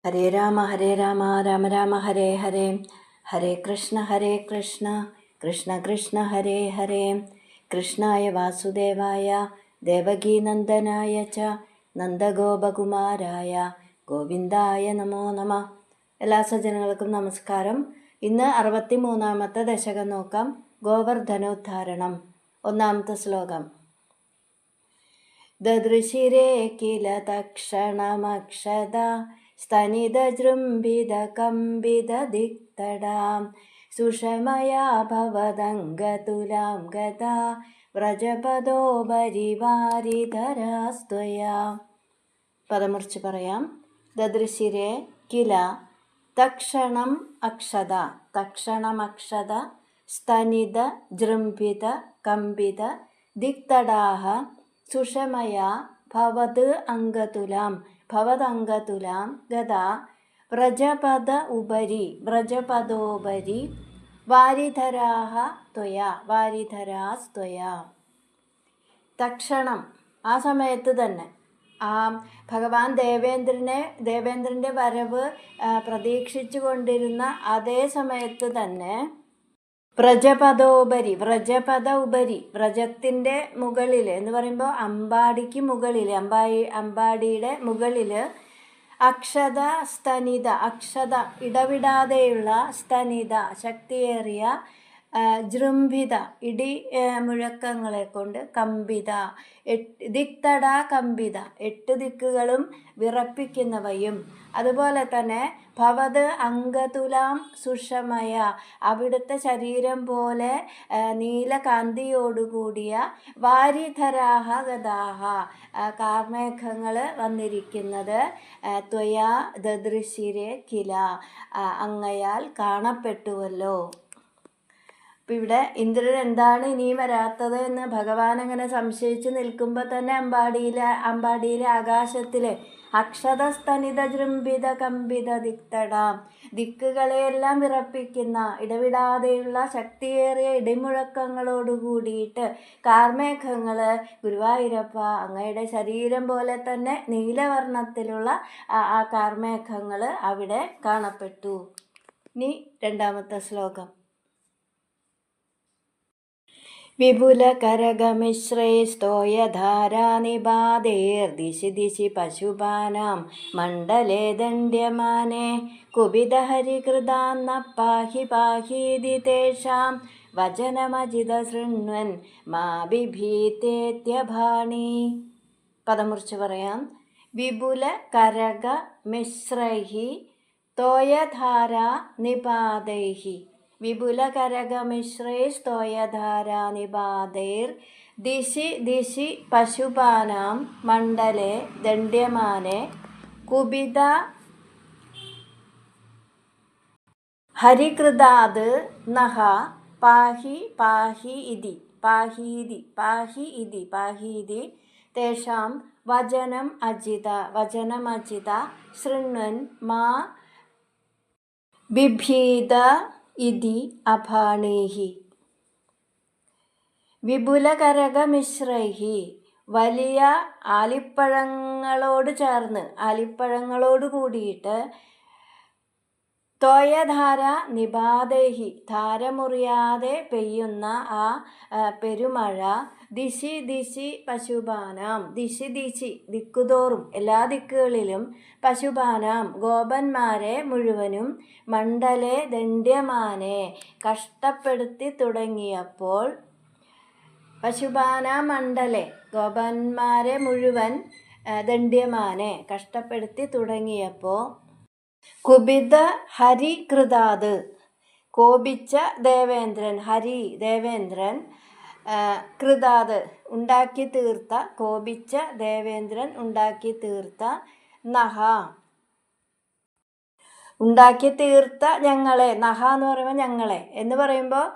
ഹരേ രാമ രാമ രാമ ഹരേ ഹരേ. ഹരേ കൃഷ്ണ കൃഷ്ണ കൃഷ്ണ ഹരേ ഹരേ. കൃഷ്ണായ വാസുദേവായ ദേവകീനന്ദനായ ച നന്ദഗോപകുമാരായ ഗോവിന്ദായ നമോ നമ. എല്ലാ സജ്ജനങ്ങൾക്കും നമസ്കാരം. ഇന്ന് 63-ാമത്തെ ദശകം നോക്കാം. ഗോവർദ്ധനോദ്ധാരണം. ഒന്നാമത്തെ ശ്ലോകം. ദദൃശിരേ കില തക്ഷണമക്ഷത സ്തനിതജൃംഭിതകമ്പിതദിക്തടാം സുഷമയാ ഭവദംഗതുലാം ഗതാ വ്രജപദോപരിവാരിധരാസ്ത്വയാ. പദമുറിച്ച് പറയാം. ദദൃശിരേ കില തക്ഷണം അക്ഷത സ്തനിത ജൃംഭിത കമ്പിത ദിക്തടാഹ സുഷമയാ ഭവദംഗതുലാം ഗതാ വ്രജപദോപരി വാരിധരാസ്ത്വയാ. തക്ഷണം, ആ സമയത്ത് തന്നെ ആ ഭഗവാൻ ദേവേന്ദ്രൻ്റെ വരവ് പ്രതീക്ഷിച്ചു കൊണ്ടിരുന്ന അതേ സമയത്ത് തന്നെ വ്രജത്തിൻ്റെ മുകളിൽ എന്ന് പറയുമ്പോൾ അമ്പാടിക്ക് മുകളിൽ, അമ്പാടിയുടെ മുകളിൽ അക്ഷത ഇടവിടാതെയുള്ള സ്തനിത ശക്തിയേറിയ ജൃംഭിത ഇടി മുഴക്കങ്ങളെ കൊണ്ട് കമ്പിത ദിക്തട കമ്പിത 8 ദിക്കുകളും വിറപ്പിക്കുന്നവയും അതുപോലെ തന്നെ ഭവത് അംഗതുലാം സുഷമയ അവിടുത്തെ ശരീരം പോലെ നീലകാന്തിയോടുകൂടിയ വാരിധരാഹ ഗതാഹ കാർമേഘങ്ങൾ വന്നിരിക്കുന്നത് ത്വയാ ദദൃശിരേ കില അങ്ങയാൽ കാണപ്പെട്ടുവല്ലോ. അപ്പം ഇവിടെ ഇന്ദ്രൻ എന്താണ് ഇനി വരാത്തത് എന്ന് ഭഗവാൻ അങ്ങനെ സംശയിച്ച് നിൽക്കുമ്പോൾ തന്നെ അമ്പാടിയിലെ ആകാശത്തിലെ അക്ഷതസ്തനിത ജൃംഭിത കമ്പിത ദിക്തടാം ദിക്കുകളെയെല്ലാം വിറപ്പിക്കുന്ന ഇടവിടാതെയുള്ള ശക്തിയേറിയ ഇടിമുഴക്കങ്ങളോടുകൂടിയിട്ട് കാർമേഘങ്ങൾ ഗുരുവായൂരപ്പ അങ്ങയുടെ ശരീരം പോലെ തന്നെ നീലവർണ്ണത്തിലുള്ള ആ കാർമേഘങ്ങൾ അവിടെ കാണപ്പെട്ടു. ഇനി രണ്ടാമത്തെ ശ്ലോകം. വിപുലകരഗമിശ്രൈസ്തോയധാരാനിപാതേർദിശി ദിശി പശുപാനാം മണ്ഡലേ ദണ്ഡ്യമാനെ കുപിതഹരികൃതാന്ന പാഹീതി തേഷാം വചനമജിത ശൃണ്വൻ മാ ബിഭീതേത്യഭാണി. പദമുറിച്ച് പറയാം. വിപുലകരഗമിശ്രൈഹി തോയധാരാ നിപാതൈഹി വിപുലകരഗമിശ്രൈസ്തോയധാരാനിപാതൈർ ദിശി ദിശി പശുപാനാം മണ്ഡലേ ദണ്ഡ്യമാനെ കുപിത ഹരികൃതാത് നഹ പാഹീതി തേഷാം വചനമജിത ശൃണ്വൻ മാ ബിഭീത ഇതി അഭാണീഹി. വിപുലകരഗമിശ്രൈഹി വലിയ ആലിപ്പഴങ്ങളോട് കൂടിയിട്ട് തോയധാര നിപാതൈഹി ധാരമുറിയാതെ പെയ്യുന്ന ആ പെരുമഴ ദിശി ദിശി പശുപാനാം ദിശി ദിക്കുതോറും എല്ലാ ദിക്കുകളിലും പശുപാനാം ഗോപന്മാരെ മുഴുവനും മണ്ഡലേ ദണ്ഡ്യമാനെ കഷ്ടപ്പെടുത്തി തുടങ്ങിയപ്പോൾ പശുപാനാം മണ്ഡലേ ഗോപന്മാരെ മുഴുവൻ ദണ്ഡ്യമാനെ കഷ്ടപ്പെടുത്തി തുടങ്ങിയപ്പോൾ കുപിത ഹരികൃതാത് കോപിച്ച ദേവേന്ദ്രൻ കൃതാത് ഉണ്ടാക്കി തീർത്ത നഹ ഞങ്ങളെ, നഹ എന്ന് പറയുമ്പോൾ ഞങ്ങളെ എന്ന് പറയുമ്പോൾ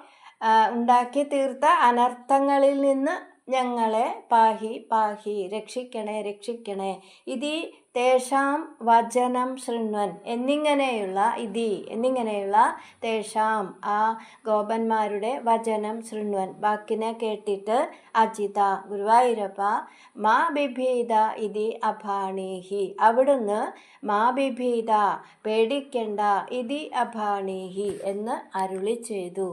ഉണ്ടാക്കി തീർത്ത അനർത്ഥങ്ങളിൽ നിന്ന് ഞങ്ങളെ പാഹി പാഹി രക്ഷിക്കണേ രക്ഷിക്കണേ. ഇതി തേഷാം വചനം ശൃണ്വൻ എന്നിങ്ങനെയുള്ള തേഷാം ആ ഗോപന്മാരുടെ വചനം ശൃണ്വൻ വാക്കിനെ കേട്ടിട്ട് അജിത ഗുരുവായൂരപ്പ മാ ബിഭീത ഇതി അഭാണീഹി അവിടുന്ന് മാ ബിഭീത പേടിക്കണ്ട ഇതി അഭാണീഹി എന്ന് അരുളി ചെയ്തു.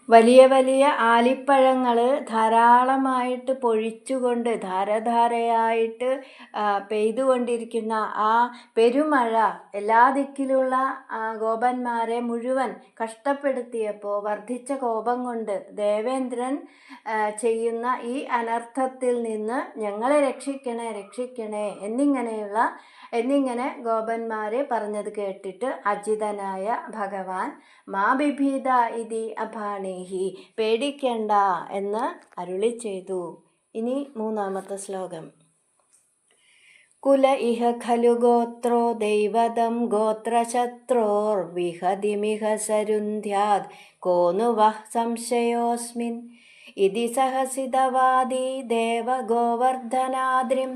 വലിയ വലിയ ആലിപ്പഴങ്ങൾ ധാരാളമായിട്ട് പൊഴിച്ചുകൊണ്ട് ധാരധാരയായിട്ട് പെയ്തുകൊണ്ടിരിക്കുന്ന ആ പെരുമഴ എല്ലാ ദിക്കിലുള്ള ഗോപന്മാരെ മുഴുവൻ കഷ്ടപ്പെടുത്തിയപ്പോൾ വർദ്ധിച്ച കോപം കൊണ്ട് ദേവേന്ദ്രൻ ചെയ്യുന്ന ഈ അനർത്ഥത്തിൽ നിന്ന് ഞങ്ങളെ രക്ഷിക്കണേ രക്ഷിക്കണേ എന്നിങ്ങനെ ഗോപന്മാരെ പറഞ്ഞത് കേട്ടിട്ട് അജിതനായ ഭഗവാൻ മാ ബിഭീത ഇതി അഭാണീഹി പേടിക്കേണ്ട എന്ന് അരുളി ചെയ്തു. ഇനി 3-ാമത്തെ ശ്ലോകം. കുല ഇഹ ഖലു ഗോത്രോ ദൈവതം ഗോത്രശത്രോർ വിഹതിമിഹ സരുന്ധ്യാത് കോനു വഃ സംശയോസ്മിൻ ഇതി സഹസിതവാദീ ദേവ ഗോവർദ്ധനാദ്രിം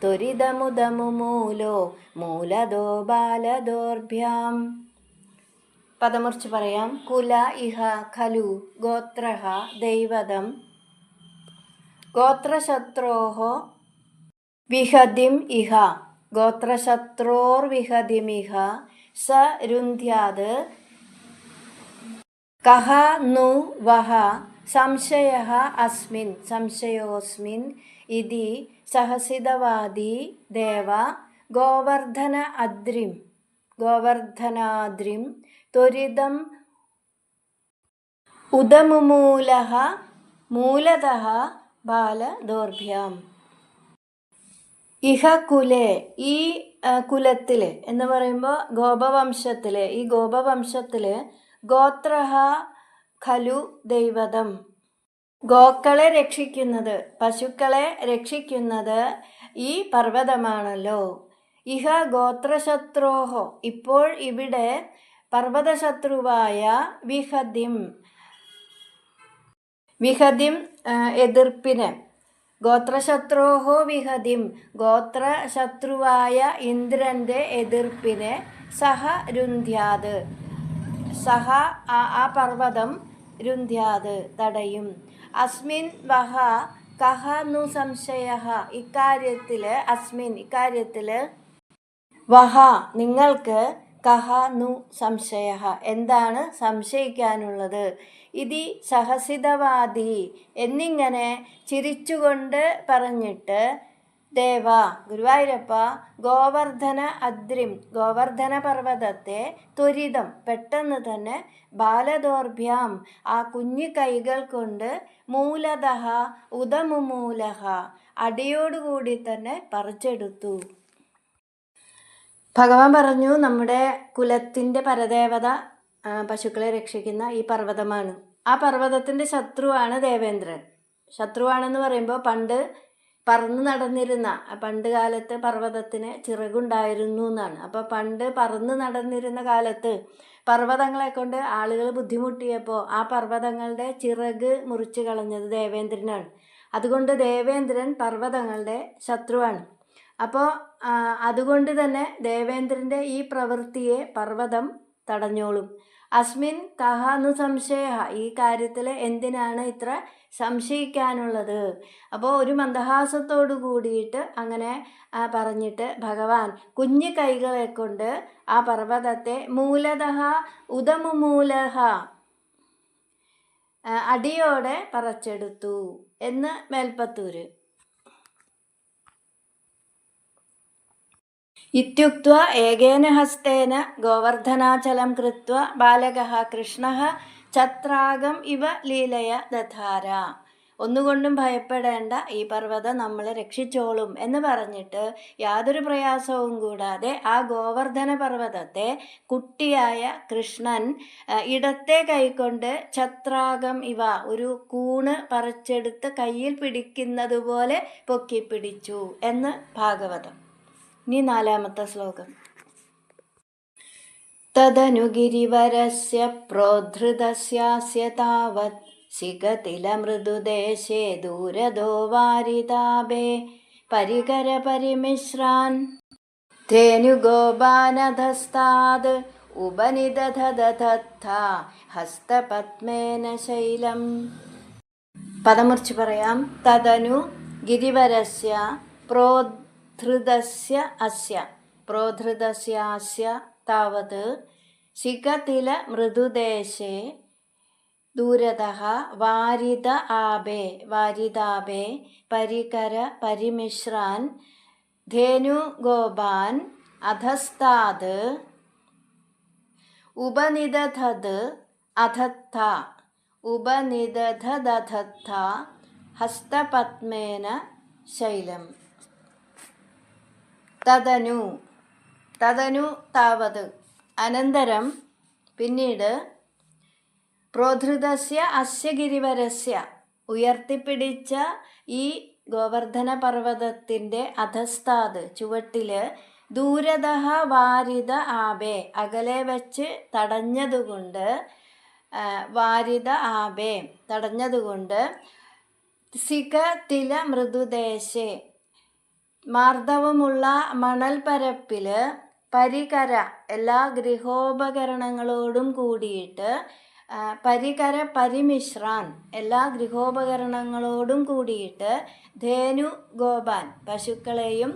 ത്വരിതമുദമുമൂലോ മൂലദോ ബാലദോർഭ്യാം. പദമുറിച്ച് പറയാം. കുല ഇഹ ഖലു ഗോത്രഃ ദൈവതം ഗോത്രശത്രോഃ വിഹതിം ഇഹ ഗോത്രശത്രോർവിഹതിമിഹ സരുന്ധ്യാത് കഹ നു വഹ സംശയഃ അസ്മിൻ സംശയോസ്മിൻ ഇതി സഹസിതവാദീ ദേവ ഗോവർദ്ധനാദ്രിം ത്വരിതം ഉദമുമൂലഃ മൂലതഃ ബാലദോർഭ്യാം. ഇഹ കുലേ ഈ കുലത്തിൽ എന്ന് പറയുമ്പോൾ ഈ ഗോപവംശത്തിൽ ഗോത്രഃ ഖലു ദൈവതം ഗോക്കളെ രക്ഷിക്കുന്നത് പശുക്കളെ രക്ഷിക്കുന്നത് ഈ പർവ്വതമാണല്ലോ. ഇഹ ഗോത്രശത്രോഹോ ഇപ്പോൾ ഇവിടെ പർവ്വതശത്രുവായ വിഹതിം എതിർപ്പിന് ഗോത്രശത്രോഹോ വിഹതിം ഗോത്രശത്രുവായ ഇന്ദ്രൻ്റെ എതിർപ്പിനെ സഹ രുന്ധ്യാത് ആ പർവ്വതം രുന്ധ്യാത് തടയും. അസ്മിൻ വഹ കഹ നു സംശയഃ ഇക്കാര്യത്തിൽ വഹ നിങ്ങൾക്ക് കഹ നു സംശയഃ എന്താണ് സംശയിക്കാനുള്ളത്. ഇതി സഹസിതവാദി എന്നിങ്ങനെ ചിരിച്ചുകൊണ്ട് പറഞ്ഞിട്ട് ദേവ ഗുരുവായൂരപ്പ ഗോവർദ്ധന പർവ്വതത്തെ ത്വരിതം പെട്ടെന്ന് തന്നെ ബാലദോർഭ്യാം ആ കുഞ്ഞു കൈകൾ കൊണ്ട് മൂലതഃ ഉദമുമൂലഃ അടിയോടുകൂടി തന്നെ പറിച്ചെടുത്തു. ഭഗവാൻ പറഞ്ഞു നമ്മുടെ കുലത്തിൻ്റെ പരദേവത പശുക്കളെ രക്ഷിക്കുന്ന ഈ പർവ്വതമാണ്. ആ പർവ്വതത്തിൻ്റെ ശത്രുവാണ് ദേവേന്ദ്രൻ. ശത്രുവാണെന്ന് പറയുമ്പോൾ പണ്ട് കാലത്ത് പർവ്വതത്തിന് ചിറകുണ്ടായിരുന്നു എന്നാണ്. അപ്പോൾ പണ്ട് പറന്ന് നടന്നിരുന്ന കാലത്ത് പർവ്വതങ്ങളെ കൊണ്ട് ആളുകൾ ബുദ്ധിമുട്ടിയപ്പോൾ ആ പർവ്വതങ്ങളുടെ ചിറക് മുറിച്ച് കളഞ്ഞത് ദേവേന്ദ്രനാണ്. അതുകൊണ്ട് ദേവേന്ദ്രൻ പർവ്വതങ്ങളുടെ ശത്രുവാണ്. അപ്പോൾ അതുകൊണ്ട് തന്നെ ദേവേന്ദ്രൻ്റെ ഈ പ്രവൃത്തിയെ പർവ്വതം തടഞ്ഞോളും. അസ്മിൻ കഹ നു സംശയ ഈ കാര്യത്തിൽ എന്തിനാണ് ഇത്ര സംശയിക്കാനുള്ളത്. അപ്പോൾ ഒരു മന്ദഹാസത്തോടു കൂടിയിട്ട് അങ്ങനെ പറഞ്ഞിട്ട് ഭഗവാൻ കുഞ്ഞു കൈകളെ കൊണ്ട് ആ പർവ്വതത്തെ മൂലതഃ ഉദമുമൂലഃ അടിയോടെ പറിച്ചെടുത്തു എന്ന് മേൽപ്പത്തൂര്. ഇത്യുക്ത്വാ ഏകേന ഹസ്തേന ഗോവർദ്ധനാചലം കൃത്വാ ബാലകഃ കൃഷ്ണഃ ഛത്രാകം ഇവ ലീലയ ദധാര. ഒന്നുകൊണ്ടും ഭയപ്പെടേണ്ട, ഈ പർവ്വതം നമ്മളെ രക്ഷിച്ചോളും എന്ന് പറഞ്ഞിട്ട് യാതൊരു പ്രയാസവും കൂടാതെ ആ ഗോവർദ്ധന പർവ്വതത്തെ കുട്ടിയായ കൃഷ്ണൻ ഇടത്തെ കൈകൊണ്ട് ഛത്രാകം ഇവ ഒരു കൂണ് പറിച്ചെടുത്ത് കയ്യിൽ പിടിക്കുന്നത് പോലെ പൊക്കിപ്പിടിച്ചു എന്ന് ഭാഗവതം. ഇനി 4-ാമത്തെ ശ്ലോകം. തദനു ഗിരിവരസ്യ പ്രോദ്ധൃതസ്യാസ്യ താവത് സികതിലമൃദുദേശേ ദൂരദോ വാരിതാപേ പരികര പരിമിശ്രാൻ ധേനുഗോപാനധസ്താത് ഉപനിദധദധ ഹസ്തപത്മേന ശൈലം. പദമുറിച്ച് പറയാം. തദനു ഗിരിവരസ്യ പ്രോധൃതസ്യ താവത് സികതില മൃദുദേശേ ദൂരതഃ വാരിതാപേ പരികര പരിമിശ്രാൻ ധേനുഗോപാൻ അധസ്താത് ഉപനിദധദധ ഹസ്തപത്മേന ശൈലം. തദനു താവത് അനന്തരം പിന്നീട് പ്രോധൃതസ്യ അസ്യ ഗിരിവരസ്യ ഉയർത്തിപ്പിടിച്ച ഈ ഗോവർദ്ധന പർവ്വതത്തിൻ്റെ അധസ്താത് ചുവട്ടില് ദൂരതഃ വാരിത ആബേ അകലെ വെച്ച് തടഞ്ഞതുകൊണ്ട് സികതില മൃദുദേശേ മാർദ്ദവമുള്ള മണൽപ്പരപ്പിൽ പരികര എല്ലാ ഗൃഹോപകരണങ്ങളോടും കൂടിയിട്ട് പരികര പരിമിശ്രാൻ എല്ലാ ഗൃഹോപകരണങ്ങളോടും കൂടിയിട്ട് ധേനു ഗോപാൻ പശുക്കളെയും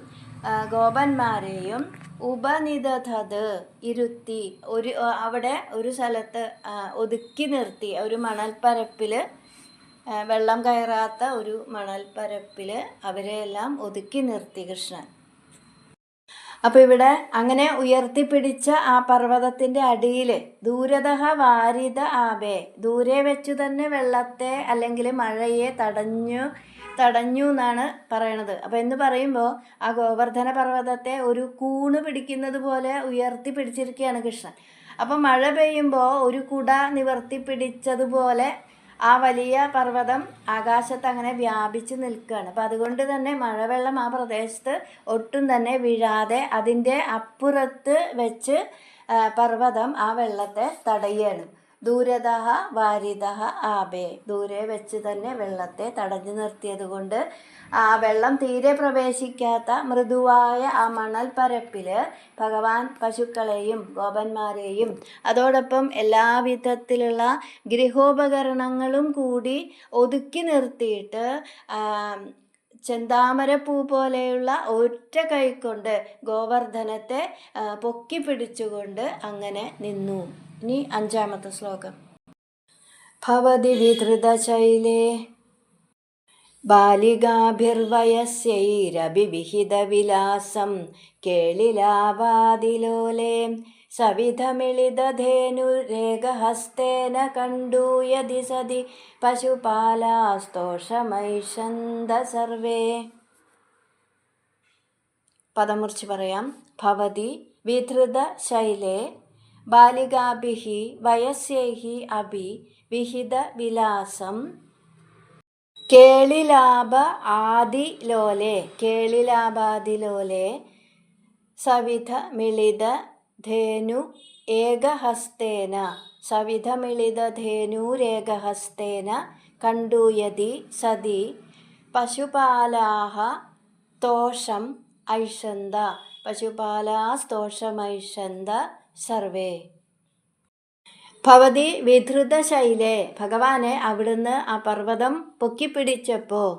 ഗോപന്മാരെയും ഉപനിദധത് ഇരുത്തി അവിടെ ഒരു സ്ഥലത്ത് ഒതുക്കി നിർത്തി ഒരു മണൽപ്പരപ്പിൽ വെള്ളം കയറാത്ത ഒരു മണൽപ്പരപ്പിൽ അവരെയെല്ലാം ഒതുക്കി നിർത്തി കൃഷ്ണൻ. അപ്പോൾ ഇവിടെ അങ്ങനെ ഉയർത്തിപ്പിടിച്ച ആ പർവ്വതത്തിൻ്റെ അടിയിൽ ദൂരതഃ വാരിത ആബേ ദൂരെ വെച്ചു തന്നെ വെള്ളത്തെ അല്ലെങ്കിൽ മഴയെ തടഞ്ഞു എന്നാണ് പറയണത്. അപ്പോൾ എന്ന് പറയുമ്പോൾ ആ ഗോവർദ്ധന പർവ്വതത്തെ ഒരു കൂണ് പിടിക്കുന്നത് പോലെ ഉയർത്തി പിടിച്ചിരിക്കുകയാണ് കൃഷ്ണൻ. അപ്പം മഴ പെയ്യുമ്പോൾ ഒരു കുട നിവർത്തി പിടിച്ചതുപോലെ ആ വലിയ പർവ്വതം ആകാശത്ത് അങ്ങനെ വ്യാപിച്ച് നിൽക്കുകയാണ്. അപ്പം അതുകൊണ്ട് തന്നെ മഴവെള്ളം ആ പ്രദേശത്ത് ഒട്ടും തന്നെ വീഴാതെ അതിൻ്റെ അപ്പുറത്ത് വെച്ച് പർവ്വതം ആ വെള്ളത്തെ തടയുകയാണ്. ദൂരതഃ വാരിതഃ ആബേ ദൂരെ വെച്ച് തന്നെ വെള്ളത്തെ തടഞ്ഞു നിർത്തിയത് കൊണ്ട് ആ വെള്ളം തീരെ പ്രവേശിക്കാത്ത മൃദുവായ ആ മണൽ പരപ്പിൽ ഭഗവാൻ പശുക്കളെയും ഗോപന്മാരെയും അതോടൊപ്പം എല്ലാവിധത്തിലുള്ള ഗൃഹോപകരണങ്ങളും കൂടി ഒതുക്കി നിർത്തിയിട്ട് ചെന്താമരപ്പൂ പോലെയുള്ള ഒറ്റ കൈക്കൊണ്ട് ഗോവർദ്ധനത്തെ പൊക്കി പിടിച്ചുകൊണ്ട് അങ്ങനെ നിന്നു. ഇനി 5ാമത്തെ ശ്ലോകം. ഭവതി വിധൃതശൈലേ ബാലികാഭിർവയസ്യൈരഭിവിഹിതവിലാസം കേളിലാവാദിലോലേ സവിധമിളിതധേനുരേഖഹസ്തേന കണ്ടൂയതി സതി പശുപാലാസ്തോഷമൈഷന്ത സർവേ. പദമുറിച്ച് പറയാം. ഭവതി വിധൃതശൈലേ ബാലികാഭിഃ വയസ്യൈഃ അഭി വിഹിത വിലാസം കേളിലാഭാദിലോലേ സവിധ മിളിത ധേനു ഏകഹസ്തേന കണ്ടൂയതി സതി പശുപാലാഃ തോഷം ഐഷന്ത സർവേ. ഭവതി വിധൃതശൈലേ ഭഗവാനെ അവിടുന്ന് ആ പർവ്വതം പൊക്കിപ്പിടിച്ചപ്പോൾ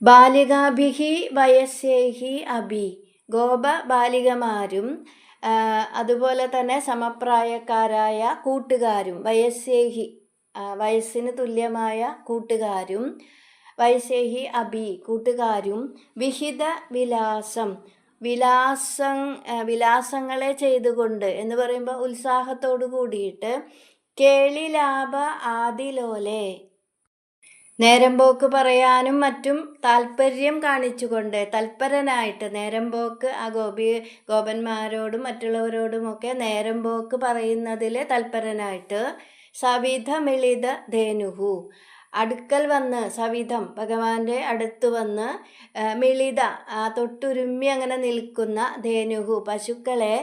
ബാലികാഭിഃ വയസ്യൈഃ അഭി ഗോപബാലികമാരും അതുപോലെ തന്നെ സമപ്രായക്കാരായ കൂട്ടുകാരും വയസ്യൈഃ വയസ്സിന് തുല്യമായ കൂട്ടുകാരും വയസ്യൈഃ അഭി കൂട്ടുകാരും വിഹിത വിലാസങ്ങളെ ചെയ്തുകൊണ്ട് എന്ന് പറയുമ്പോൾ ഉത്സാഹത്തോടു കൂടിയിട്ട് കേളിലാഭ ആദിലോലേ നേരമ്പോക്ക് പറയാനും മറ്റും താല്പര്യം കാണിച്ചുകൊണ്ട് തൽപരനായിട്ട് നേരമ്പോക്ക് ആ ഗോപന്മാരോടും മറ്റുള്ളവരോടുമൊക്കെ നേരമ്പോക്ക് പറയുന്നതിൽ തൽപരനായിട്ട് സവിധ മിളിത ധേനുഹു അടുക്കൽ വന്ന് സവിധം ഭഗവാന്റെ അടുത്ത് വന്ന് മിളിത തൊട്ടുരുമ്മി അങ്ങനെ നിൽക്കുന്ന ധേനുഹു പശുക്കളെ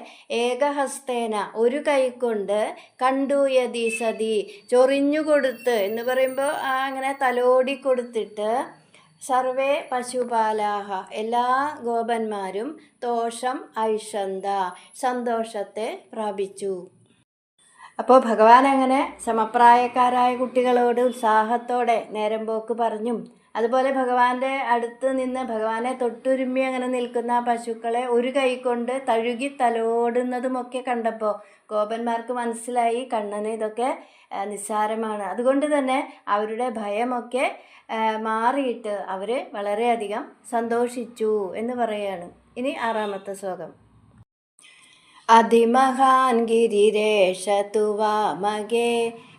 ഏകഹസ്തേന ഒരു കൈകൊണ്ട് കണ്ടൂയതി സതി ചൊറിഞ്ഞുകൊടുത്ത് എന്ന് പറയുമ്പോൾ അങ്ങനെ തലോടി കൊടുത്തിട്ട് സർവേ പശുപാലാഹ എല്ലാ ഗോപന്മാരും തോഷം ഐഷന്ത സന്തോഷത്തെ പ്രാപിച്ചു. അപ്പോൾ ഭഗവാൻ അങ്ങനെ സമപ്രായക്കാരായ കുട്ടികളോട് ഉത്സാഹത്തോടെ നേരം പോക്ക് പറഞ്ഞും അതുപോലെ ഭഗവാന്റെ അടുത്ത് നിന്ന് ഭഗവാനെ തൊട്ടുരുമ്മി അങ്ങനെ നിൽക്കുന്ന പശുക്കളെ ഒരു കൈ കൊണ്ട് തഴുകി തലോടുന്നതുമൊക്കെ കണ്ടപ്പോൾ ഗോപന്മാർക്ക് മനസ്സിലായി കണ്ണന് ഇതൊക്കെ നിസ്സാരമാണ്. അതുകൊണ്ട് തന്നെ അവരുടെ ഭയമൊക്കെ മാറിയിട്ട് അവർ വളരെയധികം സന്തോഷിച്ചു എന്ന് പറയാണ്. ഇനി 6ാമത്തെ ശ്ലോകം. അതിമഹാൻ ഗിരിരേഷതു വാമകേ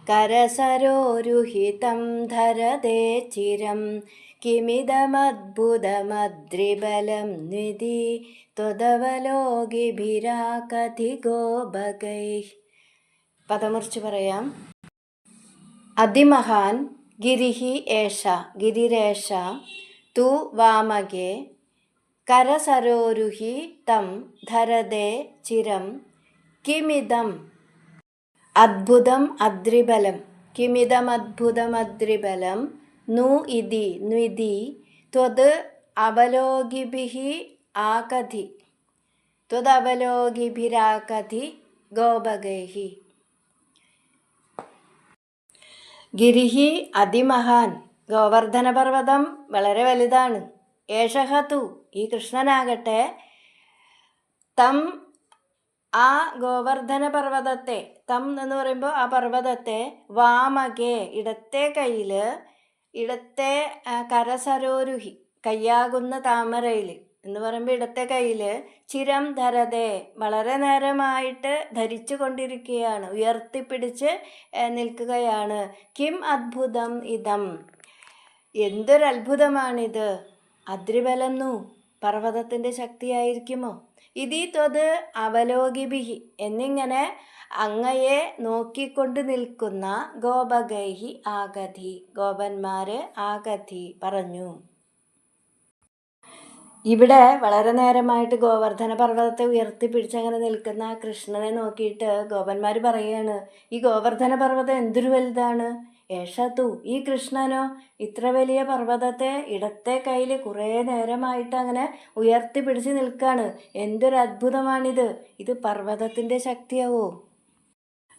കരസരോരുഹിതം ധരതേ ചിരം കിമിദമദ്ഭുതമദ്രിബലം നിധി ത്വദവലോകിഭിരാകഥി ഗോപകൈ. പദമുറിച്ച് പറയാം. അതിമഹാൻ ഗിരിഹി ഏഷ ഗിരിരേഷ തു വാമകേ കരസരോരുഹി തം ധരതേ ചിരം കിമിദം അദ്ഭുതം അദ്രിബലം കിമിദമദ്ഭുതമദ്രിബലം നു ഇതി ന്വിതി ത്വത് അവലോകിഭിഃ ആകഥി ത്വദവലോകിഭിരാകഥി ഗോപകൈഃ. ഗിരിഹി അതിമഹാൻ ഗോവർദ്ധന പർവ്വതം വളരെ വലുതാണ്. ഏഷഹതു ഈ കൃഷ്ണനാകട്ടെ തം ആ ഗോവർദ്ധന പർവ്വതത്തെ തം എന്ന് പറയുമ്പോൾ ആ പർവ്വതത്തെ വാമകെ ഇടത്തെ കയ്യിൽ ഇടത്തെ കരസരോരുഹി കയ്യാകുന്ന താമരയിൽ എന്ന് പറയുമ്പോൾ ഇടത്തെ കയ്യിൽ ചിരം ധരതേ വളരെ നേരമായിട്ട് ധരിച്ചു കൊണ്ടിരിക്കുകയാണ്, ഉയർത്തിപ്പിടിച്ച് നിൽക്കുകയാണ്. കിം അദ്ഭുതം ഇതം എന്തൊരത്ഭുതമാണിത്. അദ്രിബലന്നു പർവ്വതത്തിൻ്റെ ശക്തിയായിരിക്കുമോ. ഇതി ത്വത് അവലോകിഭിഹി എന്നിങ്ങനെ അങ്ങയെ നോക്കിക്കൊണ്ട് നിൽക്കുന്ന ഗോപകൈഹി ആകഥി ഗോപന്മാര് ആകഥി പറഞ്ഞു. ഇവിടെ വളരെ നേരമായിട്ട് ഗോവർദ്ധന പർവ്വതത്തെ ഉയർത്തിപ്പിടിച്ചങ്ങനെ നിൽക്കുന്ന കൃഷ്ണനെ നോക്കിയിട്ട് ഗോപന്മാർ പറയുകയാണ്, ഈ ഗോവർദ്ധന പർവ്വതം എന്തൊരു വലുതാണ്. ഏഷതു ഈ കൃഷ്ണനോ ഇത്ര വലിയ പർവ്വതത്തെ ഇടത്തെ കയ്യിൽ കുറേ നേരമായിട്ട് അങ്ങനെ ഉയർത്തിപ്പിടിച്ച് നിൽക്കുകയാണ്. എന്തൊരു അത്ഭുതമാണിത്. ഇത് പർവ്വതത്തിൻ്റെ ശക്തിയാവോ.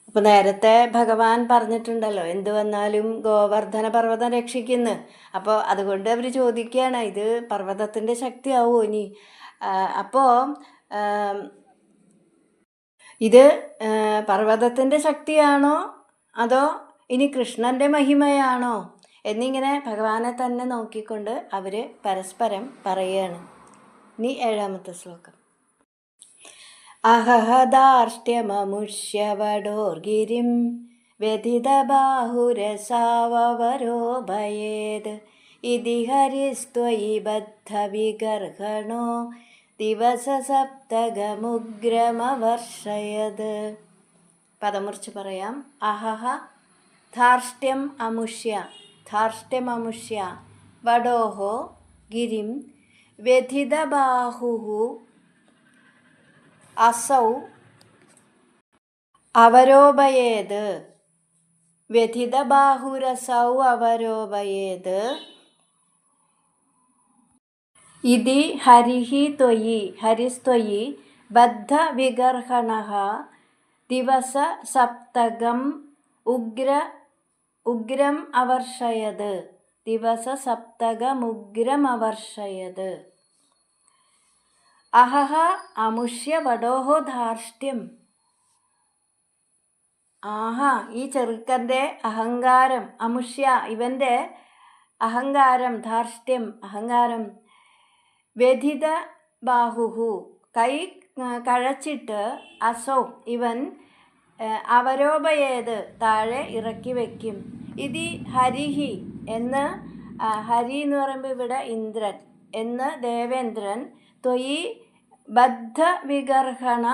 അപ്പോൾ നേരത്തെ ഭഗവാൻ പറഞ്ഞിട്ടുണ്ടല്ലോ എന്തു വന്നാലും ഗോവർദ്ധന പർവ്വതം രക്ഷിക്കുന്നു. അപ്പോൾ അതുകൊണ്ട് അവർ ചോദിക്കുകയാണ് ഇത് പർവ്വതത്തിൻ്റെ ശക്തിയാവോ ഇനി. അപ്പോൾ ഇത് പർവ്വതത്തിൻ്റെ ശക്തിയാണോ അതോ ഇനി കൃഷ്ണൻ്റെ മഹിമയാണോ എന്നിങ്ങനെ ഭഗവാനെ തന്നെ നോക്കിക്കൊണ്ട് അവർ പരസ്പരം പറയുകയാണ്. ഇനി 7ാമത്തെ ശ്ലോകം. അഹഹദാർഷ്ട്യമമുഷ്യവടോർഗിരിം വ്യഥിതബാഹുരസാവരോഭയേത് ഇതി ഹരിസ്ത്വയി ബദ്ധവിഗർഹണോ ദിവസസപ്തകമുഗ്രമവർഷയത്. പദമുറിച്ച് പറയാം. അഹഹ ധാർഷ്ട്യം അമുഷ്യ വടോഹോ ഗിരിം വ്യഥിതബാഹുഃ അസൗ അവരോപയേത് വ്യഥിതബാഹുരസൗ അവരോപയേത് ഇതി ഹരിസ്ത്വയി ബദ്ധവിഗർഹണഃ ദിവസസപ്തകം ഉഗ്രം അവർഷയത് ദിവസസപ്തകമുഗ്രമവർഷയത്. അഹഹ അമുഷ്യ വടോഹോ ധാർഷ്ട്യം. ആഹാ ഈ ചെറുക്കൻ്റെ അഹങ്കാരം, അമുഷ്യ ഇവൻ്റെ അഹങ്കാരം, ധാർഷ്ട്യം അഹങ്കാരം. വ്യഥിത ബാഹുഹു കൈ കഴച്ചിട്ട്, അസൗ ഇവൻ, അവരോപയേത് താഴെ ഇറക്കി വയ്ക്കും. ഇതി ഹരിഹി എന്ന് ഹരി എന്ന് പറയുമ്പോൾ ഇവിടെ ഇന്ദ്രൻ എന്ന് ദേവേന്ദ്രൻ ത്വയി ബദ്ധവിഗർഹണ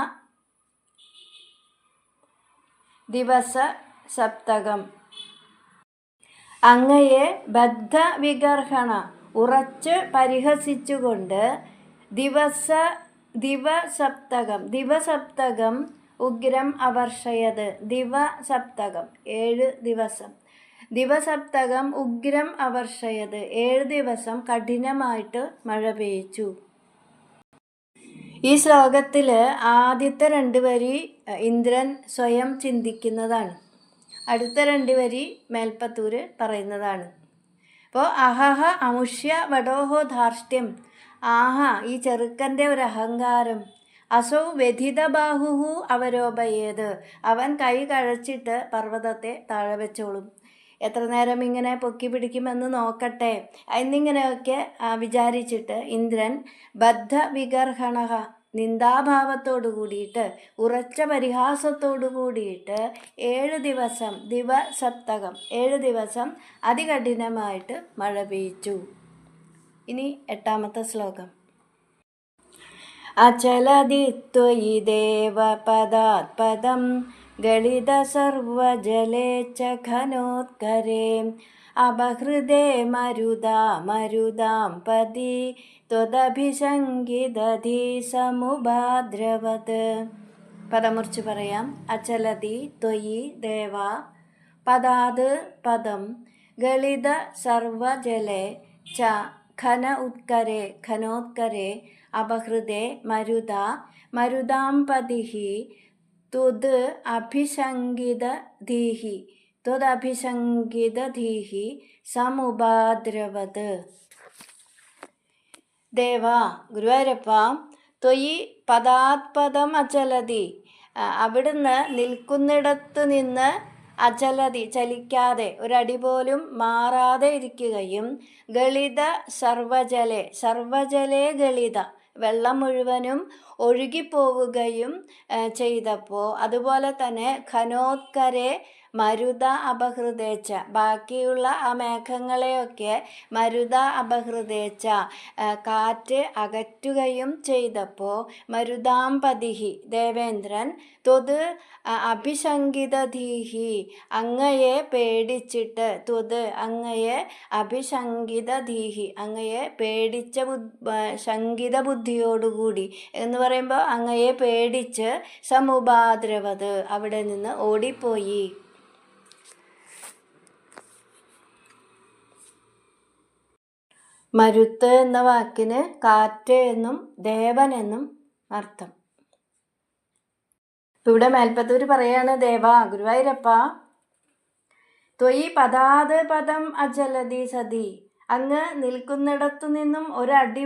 ദിവസ സപ്തകം അങ്ങയെ ബദ്ധവിഗർഹണ ഉറച്ച് പരിഹസിച്ചുകൊണ്ട് ദിവസപ്തകം ഉഗ്രം അവർഷയത്. ദിവസപ്തകം 7 ദിവസം. ദിവസപ്തകം ഉഗ്രം അവർഷയത് 7 ദിവസം കഠിനമായിട്ട് മഴ പെയ്ച്ചു. ഈ ശ്ലോകത്തിൽ ആദ്യത്തെ 2 വരി ഇന്ദ്രൻ സ്വയം ചിന്തിക്കുന്നതാണ്. അടുത്ത 2 വരി മേൽപ്പത്തൂർ പറയുന്നതാണ്. അപ്പോൾ അഹഹ അമുഷ്യ വടോഹോ ധാർഷ്ട്യം. ആഹാ, ഈ ചെറുക്കൻ്റെ ഒരു അഹങ്കാരം. അസൗ വ്യഥിതബാഹുഹു അവരോപയേത്. അവൻ കൈ കഴച്ചിട്ട് പർവ്വതത്തെ താഴെ വെച്ചോളും. എത്ര നേരം ഇങ്ങനെ പൊക്കി പിടിക്കുമെന്ന് നോക്കട്ടെ എന്നിങ്ങനെയൊക്കെ വിചാരിച്ചിട്ട് ഇന്ദ്രൻ ബദ്ധവിഗർഹണ നിന്ദാഭാവത്തോടു കൂടിയിട്ട് ഉറച്ച പരിഹാസത്തോടു കൂടിയിട്ട് 7 ദിവസം ദിവസപ്തകം 7 ദിവസം അതികഠിനമായിട്ട് മഴ പെയ്ച്ചു. ഇനി 8ാമത്തെ ശ്ലോകം. അചലതി ത്വയി ദേവ പദാത് പദം ഗളിത സർവജലേ ച ഘനോത്കരേ അപഹൃദേ മരുതാം പതി ത്വദഭിശങ്കിതധീ സമുപാദ്രവത്. പദമുറിച്ച് പറയാം. അചലതി ത്വയി ദേവ പദാത് പദം ഗളിത സർവജലേ ച ഘനോത്കരേ അപഹൃദേ മരുതാം പതിഃ ത്വദഭിശങ്കിതധീഃ സമുപാദ്രവത്. ദേവ ഗുരുവായൂരപ്പ ത്വയി പദാത്പദം അചലതി. അവിടുന്ന് നിൽക്കുന്നിടത്ത് നിന്ന് അചലതി ചലിക്കാതെ ഒരടി പോലും മാറാതെ ഇരിക്കുകയും ഗളിത സർവജലേ ഗളിത വെള്ളം മുഴുവനും ഒഴുകിപ്പോവുകയും ചെയ്തപ്പോൾ, അതുപോലെ തന്നെ ഘനോത്കരെ മരുത അപഹൃതേച്ച ബാക്കിയുള്ള ആ മേഘങ്ങളെയൊക്കെ മരുത അപഹൃതേച്ച കാറ്റ് അകറ്റുകയും ചെയ്തപ്പോൾ മരുതാംപതിഹി ദേവേന്ദ്രൻ ത്വത് അഭിശങ്കിതധീഹി അങ്ങയെ പേടിച്ചിട്ട് അങ്ങയെ അഭിശങ്കിതധീഹി അങ്ങയെ പേടിച്ച ശങ്കിത ബുദ്ധിയോടുകൂടി എന്ന് പറയുമ്പോൾ അങ്ങയെ പേടിച്ച് സമുപാദ്രവത് അവിടെ നിന്ന് ഓടിപ്പോയി. മരുത്ത് എന്ന വാക്കിന് കാറ്റ് എന്നും ദേവൻ എന്നും അർത്ഥം. ഇപ്പം ഇവിടെ മേൽപ്പത്തൂർ പറയാണ്, ദേവ ഗുരുവായൂരപ്പ ത്വയി പദാത് പദം അചലതി സതി. അങ്ങ് നിൽക്കുന്നിടത്തു നിന്നും ഒരടി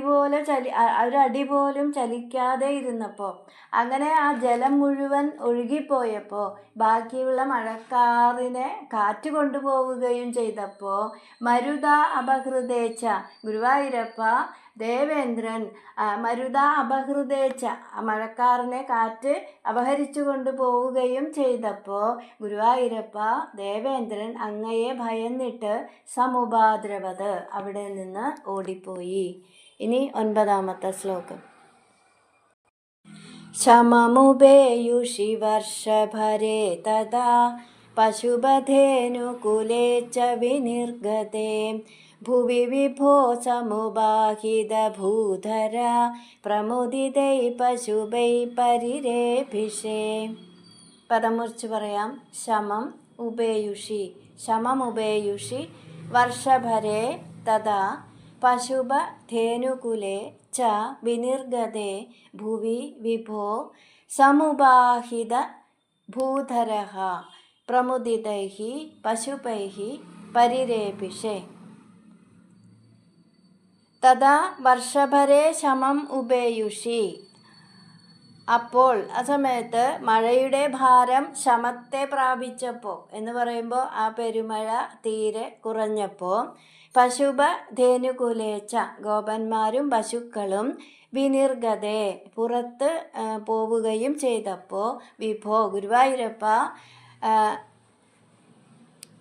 പോലും ചലിക്കാതെ ഇരുന്നപ്പോൾ, അങ്ങനെ ആ ജലം മുഴുവൻ ഒഴുകിപ്പോയപ്പോൾ, ബാക്കിയുള്ള മഴക്കാറിനെ കാറ്റ് കൊണ്ടുപോവുകയും ചെയ്തപ്പോൾ മരുത അപഹൃതേച്ച ഗുരുവായൂരപ്പ ദേവേന്ദ്രൻ മരുത അപഹൃതേച്ച മഴക്കാറിനെ കാറ്റ് അപഹരിച്ചു കൊണ്ടുപോവുകയും ചെയ്തപ്പോൾ ഗുരുവായൂരപ്പ ദേവേന്ദ്രൻ അങ്ങയെ ഭയന്നിട്ട് സമുപാദ്രവത് അവിടെ നിന്ന് ഓടിപ്പോയി. ഇനി 9ാമത്തെ ശ്ലോകം. ശമമുപേയുഷി വർഷഭരേ തദാ പശുപധേനുകുലേ ച വിനിർഗതേ ഭുവി വിഭോ സമുപാഹിതഭൂധര പ്രമുദിതൈ പശുപൈ പരിരേഭിഷേ. പദമുറിച്ച് പറയാം. ശമമുപേയുഷി വർഷഭരേ തദാ പശുപധേനുകുലേ ച വിനിർഗതേ ഭുവി വിഭോ സമുപാഹിതഭൂധരഃ പ്രമുദിതൈഃ പശുപൈഃ പരിരേഭിഷേ. തഥാ വർഷഭരേ ശമം ഉപേയുഷി. അപ്പോൾ ആ സമയത്ത് മഴയുടെ ഭാരം ശമത്തെ പ്രാപിച്ചപ്പോൾ എന്ന് പറയുമ്പോൾ ആ പെരുമഴ തീരെ കുറഞ്ഞപ്പോൾ പശുപധേനുകുലേച്ച ഗോപന്മാരും പശുക്കളും വിനിർഗതേ പുറത്ത് പോവുകയും ചെയ്തപ്പോൾ വിഭോ ഗുരുവായൂരപ്പ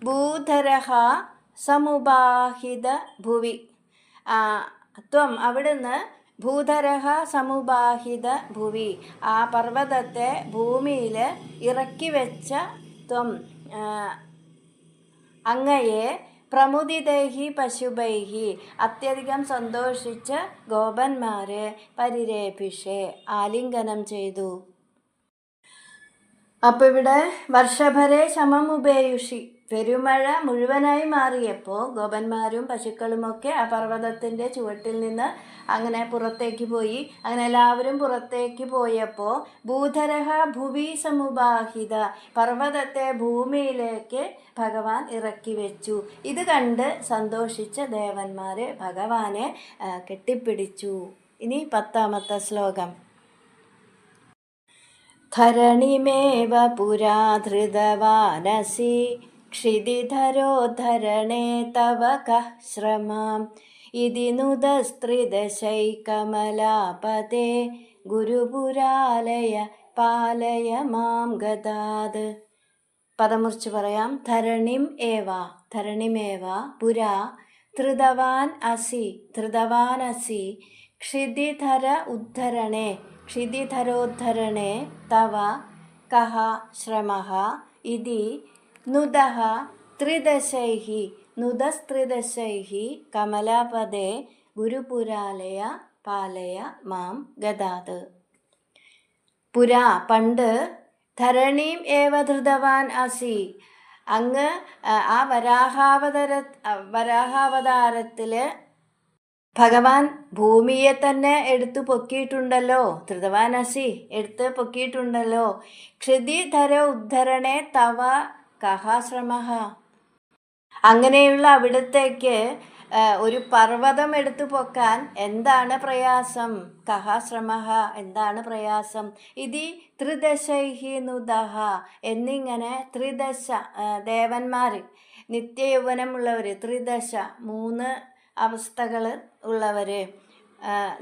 ഭൂധരഃ സമുപാഹിത ഭുവി ത്വം അവിടുന്ന് ഭൂധരഃ സമുപാഹിത ഭുവി ആ പർവ്വതത്തെ ഭൂമിയിൽ ഇറക്കി വെച്ച ത്വം അങ്ങയെ പ്രമുദിതൈഹി പശുഭൈഹി അത്യധികം സന്തോഷിച്ച് ഗോപന്മാരെ പരിരേഭിഷേ ആലിംഗനം ചെയ്തു. അപ്പോൾ ഇവിടെ വർഷഭരെ ശമമുപേയുഷി പെരുമഴ മുഴുവനായി മാറിയപ്പോൾ ഗോപന്മാരും പശുക്കളുമൊക്കെ ആ പർവ്വതത്തിൻ്റെ ചുവട്ടിൽ നിന്ന് അങ്ങനെ പുറത്തേക്ക് പോയി. അങ്ങനെ എല്ലാവരും പുറത്തേക്ക് പോയപ്പോൾ ഭൂധരഹ ഭുവി സമുപാഹിത പർവ്വതത്തെ ഭൂമിയിലേക്ക് ഭഗവാൻ ഇറക്കി വെച്ചു. ഇത് കണ്ട് സന്തോഷിച്ച ദേവന്മാർ ഭഗവാനെ കെട്ടിപ്പിടിച്ചു. ഇനി 10ാമത്തെ ശ്ലോകം. ധരണിമേവ പുരാ ധൃതവാനസി ക്ഷിതിധരോദ്ധരണേ തവ കഃ ശ്രമാം ഇതി നുദസ്ത്രിദശൈകമലാപതേ ഗുരുപുരാലയ പാലയ മാം ഗതാത്. പദമുറിച്ച് പറയാം. ധരണിമേവ പുരാ ധൃതവാനസി ക്ഷിതിധരോദ്ധരണേ തവ കഃ ശ്രമഃ ഇതി നുദസ്ത്രിദശൈഃ കമലാപദേ ഗുരുപുരാലയ പാലയ മാം ഗതാത്. പുരാ പണ്ട് ധരണീം ഏവ ധൃതവാൻ അസി അങ്ങ് ആ വരാഹാവതാരത്തിൽ ഭഗവാൻ ഭൂമിയെ തന്നെ എടുത്തു പൊക്കിയിട്ടുണ്ടല്ലോ. ധൃതവാനസി എടുത്ത് പൊക്കിയിട്ടുണ്ടല്ലോ. ക്ഷിതിധര ഉദ്ധരണേ തവ കഃ ശ്രമഃ അങ്ങനെയുള്ള അവിടത്തേക്ക് ഒരു പർവ്വതം എടുത്തു പൊക്കാൻ എന്താണ് പ്രയാസം? കഃ ശ്രമഃ എന്താണ് പ്രയാസം? ഇതി ത്രിദശൈഹി നുദഃ എന്നിങ്ങനെ ത്രിദശ ദേവന്മാർ നിത്യയൗവനമുള്ളവർ 3 അവസ്ഥകൾ ഉള്ളവർ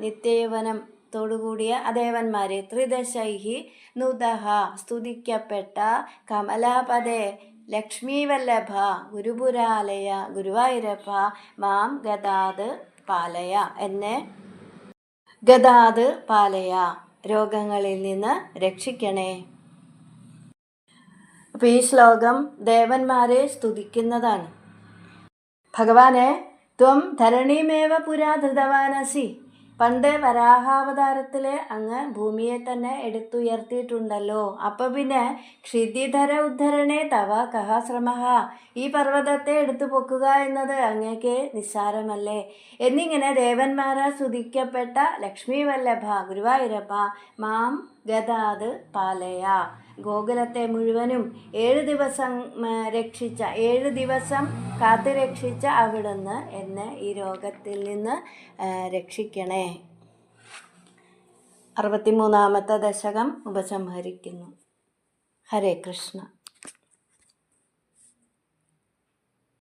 നിത്യയൗവനത്തോടുകൂടിയ ദേവന്മാർ ത്രിദശൈഹി നുദഃ സ്തുതിക്കപ്പെട്ട കമലാപദേ ലക്ഷ്മീവല്ലഭ ഗുരുപുരാലയ ഗുരുവായൂരപ്പ മാം ഗതാത് പാലയ എന്നെ ഗതാത് പാലയ രോഗങ്ങളിൽ നിന്ന് രക്ഷിക്കണേ. അപ്പോൾ ഈ ശ്ലോകം ദേവന്മാരെ സ്തുതിക്കുന്നതാണ്. ഭഗവാനെ ത്വം ധരണീമേവ പുരാ ധൃതവാനസി പണ്ട് വരാഹാവതാരത്തിൽ അങ്ങ് ഭൂമിയെ തന്നെ എടുത്തുയർത്തിയിട്ടുണ്ടല്ലോ. അപ്പോൾ പിന്നെ ക്ഷിതിധര ഉദ്ധരണേ തവ കഃ ശ്രമഃ ഈ പർവ്വതത്തെ എടുത്തു പൊക്കുക എന്നത് അങ്ങേക്ക് നിസ്സാരമല്ലേ എന്നിങ്ങനെ ദേവന്മാരാ സ്തുതിക്കപ്പെട്ട ലക്ഷ്മീവല്ലഭ ഗുരുവായൂരപ്പ മാം ഗതാത് പാലയ ഗോകുലത്തെ മുഴുവനും 7 ദിവസം രക്ഷിച്ച 7 ദിവസം കാത്തു രക്ഷിച്ച അവിടുന്ന് എന്നെ ഈ രോഗത്തിൽ നിന്ന് രക്ഷിക്കണേ. 63ാമത്തെ ദശകം ഉപസംഹരിക്കുന്നു. ഹരേ കൃഷ്ണ.